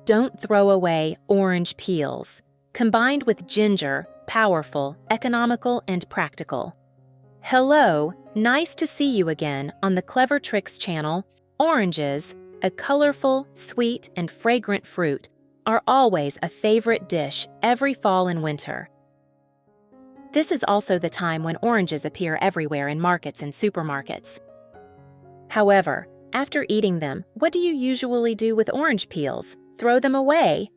Don't throw away orange peels. Combined with ginger, powerful, economical, and practical. Hello, nice to see you again on the Clever Tricks channel. Oranges, a colorful, sweet, and fragrant fruit, are always a favorite dish every fall and winter. This is also the time when oranges appear everywhere in markets and supermarkets. However, after eating them, what do you usually do with orange peels? Throw them away?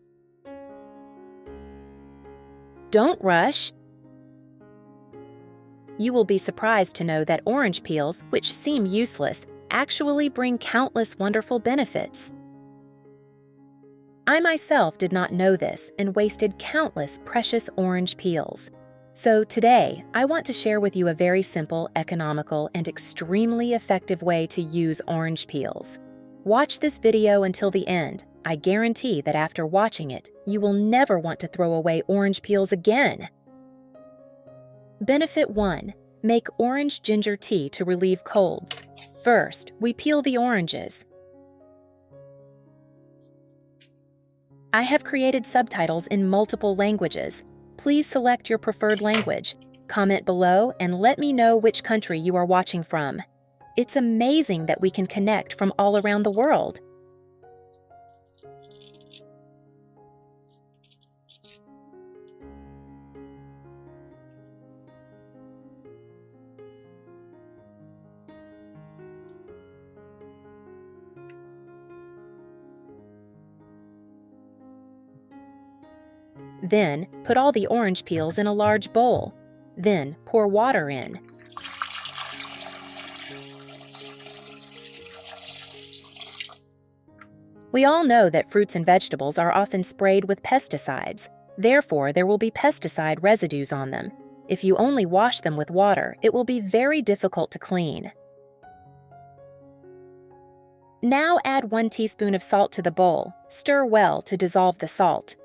Don't rush. You will be surprised to know that orange peels, which seem useless, actually bring countless wonderful benefits. I myself did not know this and wasted countless precious orange peels. So today, I want to share with you a very simple, economical, and extremely effective way to use orange peels. Watch this video until the end. I guarantee that after watching it, you will never want to throw away orange peels again. Benefit 1. Make orange ginger tea to relieve colds. First, we peel the oranges. I have created subtitles in multiple languages. Please select your preferred language. Comment below and let me know which country you are watching from. It's amazing that we can connect from all around the world. Then, put all the orange peels in a large bowl. Then, pour water in. We all know that fruits and vegetables are often sprayed with pesticides. Therefore, there will be pesticide residues on them. If you only wash them with water, it will be very difficult to clean. Now add 1 teaspoon of salt to the bowl. Stir well to dissolve the salt.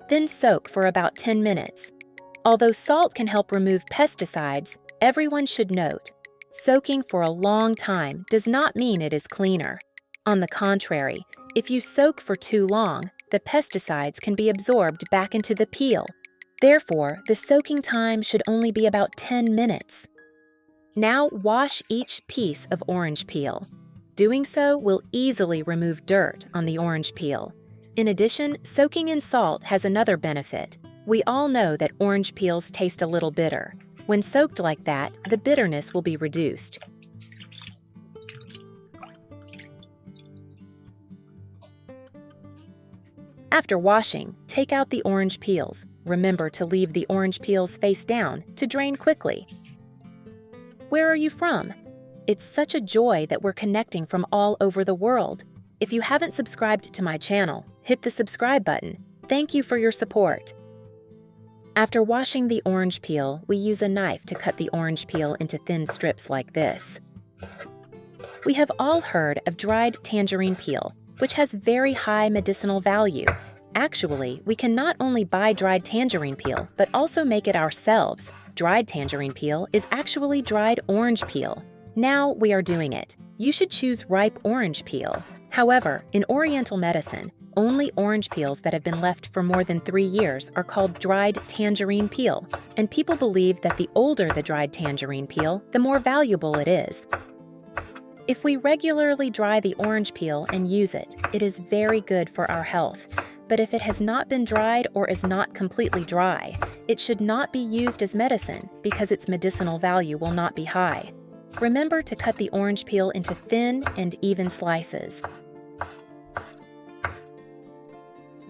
Then soak for about 10 minutes. Although salt can help remove pesticides, everyone should note, soaking for a long time does not mean it is cleaner. On the contrary, if you soak for too long, the pesticides can be absorbed back into the peel. Therefore, the soaking time should only be about 10 minutes. Now wash each piece of orange peel. Doing so will easily remove dirt on the orange peel. In addition, soaking in salt has another benefit. We all know that orange peels taste a little bitter. When soaked like that, the bitterness will be reduced. After washing, take out the orange peels. Remember to leave the orange peels face down to drain quickly. Where are you from? It's such a joy that we're connecting from all over the world. If you haven't subscribed to my channel, hit the subscribe button. Thank you for your support. After washing the orange peel, we use a knife to cut the orange peel into thin strips like this. We have all heard of dried tangerine peel, which has very high medicinal value. Actually, we can not only buy dried tangerine peel, but also make it ourselves. Dried tangerine peel is actually dried orange peel. Now we are doing it. You should choose ripe orange peel. However, in Oriental medicine, only orange peels that have been left for more than 3 years are called dried tangerine peel, and people believe that the older the dried tangerine peel, the more valuable it is. If we regularly dry the orange peel and use it, it is very good for our health. But if it has not been dried or is not completely dry, it should not be used as medicine because its medicinal value will not be high. Remember to cut the orange peel into thin and even slices.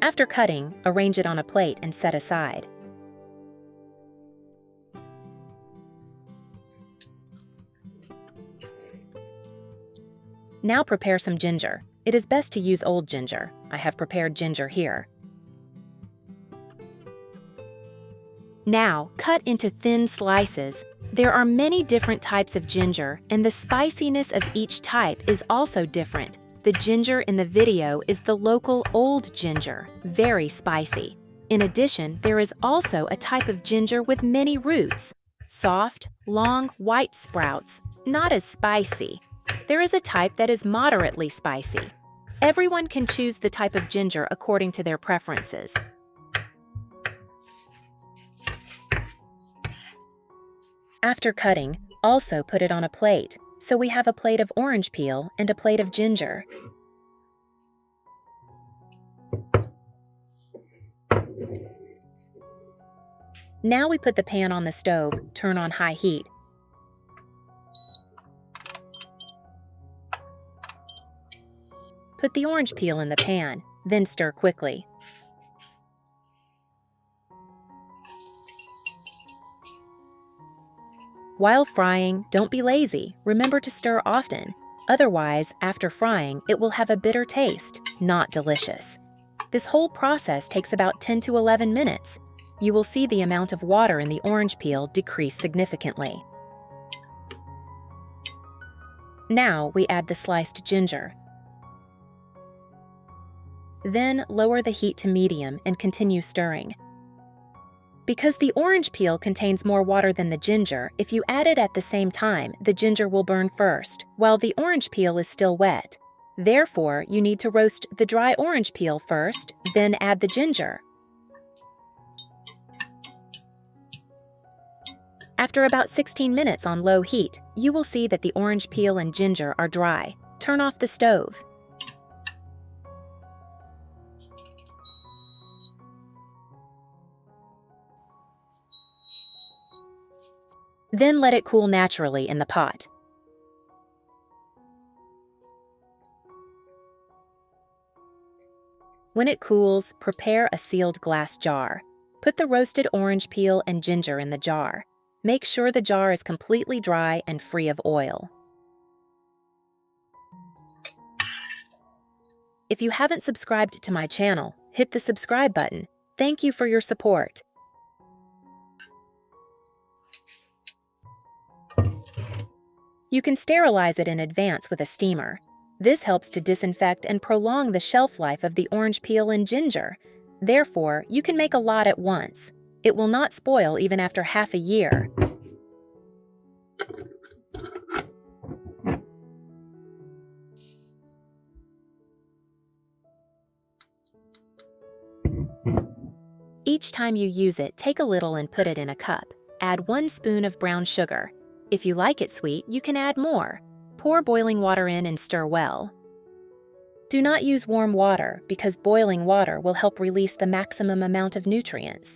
After cutting, arrange it on a plate and set aside. Now prepare some ginger. It is best to use old ginger. I have prepared ginger here. Now, cut into thin slices. There are many different types of ginger, and the spiciness of each type is also different. The ginger in the video is the local old ginger, very spicy. In addition, there is also a type of ginger with many roots. Soft, long, white sprouts, not as spicy. There is a type that is moderately spicy. Everyone can choose the type of ginger according to their preferences. After cutting, also put it on a plate, so we have a plate of orange peel and a plate of ginger. Now we put the pan on the stove, turn on high heat. Put the orange peel in the pan, then stir quickly. While frying, don't be lazy. Remember to stir often. Otherwise, after frying, it will have a bitter taste, not delicious. This whole process takes about 10 to 11 minutes. You will see the amount of water in the orange peel decrease significantly. Now we add the sliced ginger. Then lower the heat to medium and continue stirring. Because the orange peel contains more water than the ginger, if you add it at the same time, the ginger will burn first, while the orange peel is still wet. Therefore, you need to roast the dry orange peel first, then add the ginger. After about 16 minutes on low heat, you will see that the orange peel and ginger are dry. Turn off the stove. Then let it cool naturally in the pot. When it cools, prepare a sealed glass jar. Put the roasted orange peel and ginger in the jar. Make sure the jar is completely dry and free of oil. If you haven't subscribed to my channel, hit the subscribe button. Thank you for your support. You can sterilize it in advance with a steamer. This helps to disinfect and prolong the shelf life of the orange peel and ginger. Therefore, you can make a lot at once. It will not spoil even after half a year. Each time you use it, take a little and put it in a cup. Add 1 spoon of brown sugar. If you like it sweet, you can add more. Pour boiling water in and stir well. Do not use warm water because boiling water will help release the maximum amount of nutrients.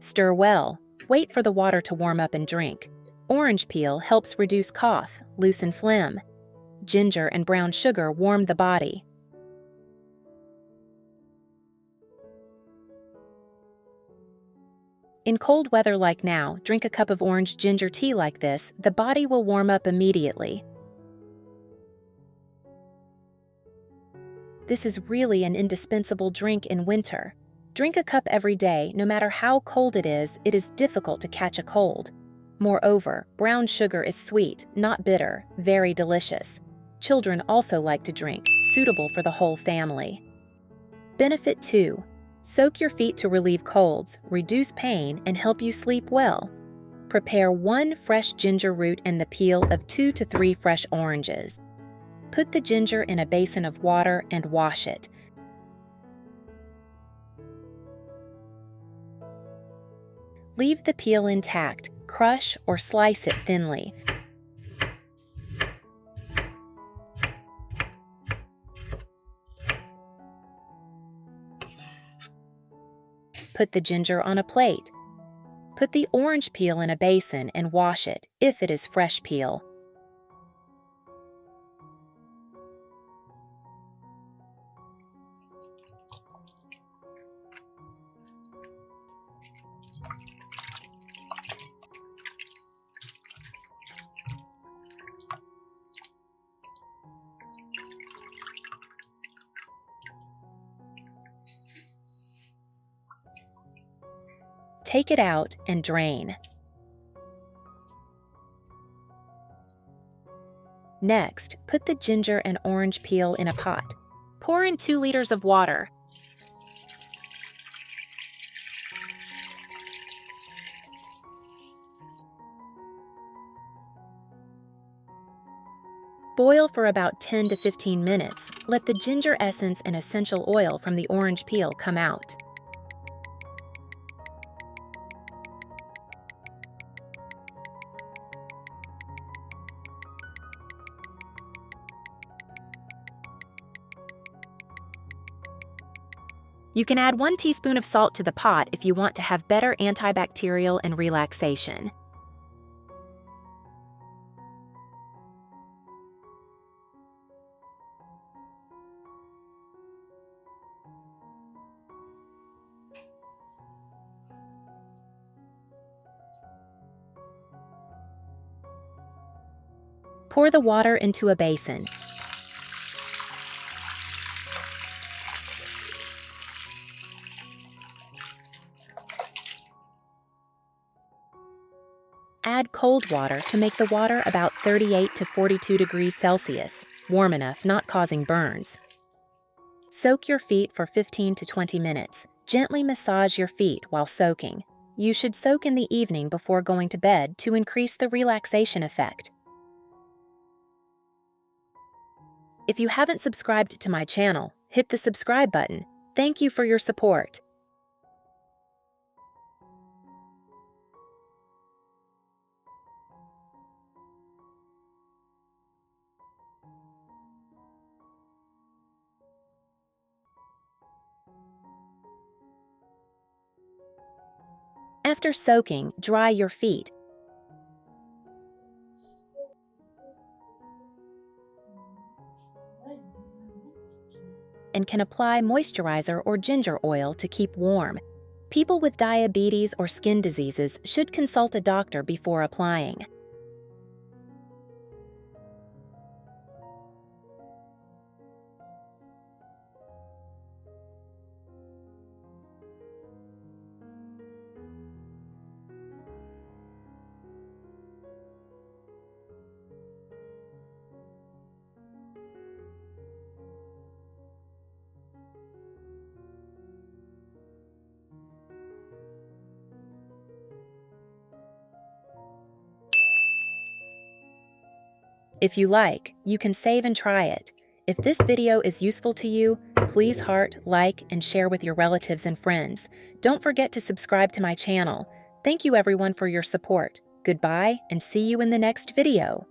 Stir well. Wait for the water to warm up and drink. Orange peel helps reduce cough, loosen phlegm. Ginger and brown sugar warm the body. In cold weather like now, drink a cup of orange ginger tea like this. The body will warm up immediately. This is really an indispensable drink in winter. Drink a cup every day. No matter how cold it is difficult to catch a cold. Moreover, brown sugar is sweet, not bitter, very delicious. Children also like to drink, suitable for the whole family. Benefit 2. Soak your feet to relieve colds, reduce pain, and help you sleep well. Prepare 1 fresh ginger root and the peel of 2 to 3 fresh oranges. Put the ginger in a basin of water and wash it. Leave the peel intact. Crush or slice it thinly. Put the ginger on a plate. Put the orange peel in a basin and wash it, if it is fresh peel. Take it out and drain. Next, put the ginger and orange peel in a pot. Pour in 2 liters of water. Boil for about 10 to 15 minutes. Let the ginger essence and essential oil from the orange peel come out. You can add 1 teaspoon of salt to the pot if you want to have better antibacterial and relaxation. Pour the water into a basin. Add cold water to make the water about 38 to 42 degrees Celsius, warm enough, not causing burns. Soak your feet for 15 to 20 minutes. Gently massage your feet while soaking. You should soak in the evening before going to bed to increase the relaxation effect. If you haven't subscribed to my channel, hit the subscribe button. Thank you for your support. After soaking, dry your feet. And can apply moisturizer or ginger oil to keep warm. People with diabetes or skin diseases should consult a doctor before applying. If you like, you can save and try it. If this video is useful to you, please heart, like, and share with your relatives and friends. Don't forget to subscribe to my channel. Thank you everyone for your support. Goodbye, and see you in the next video.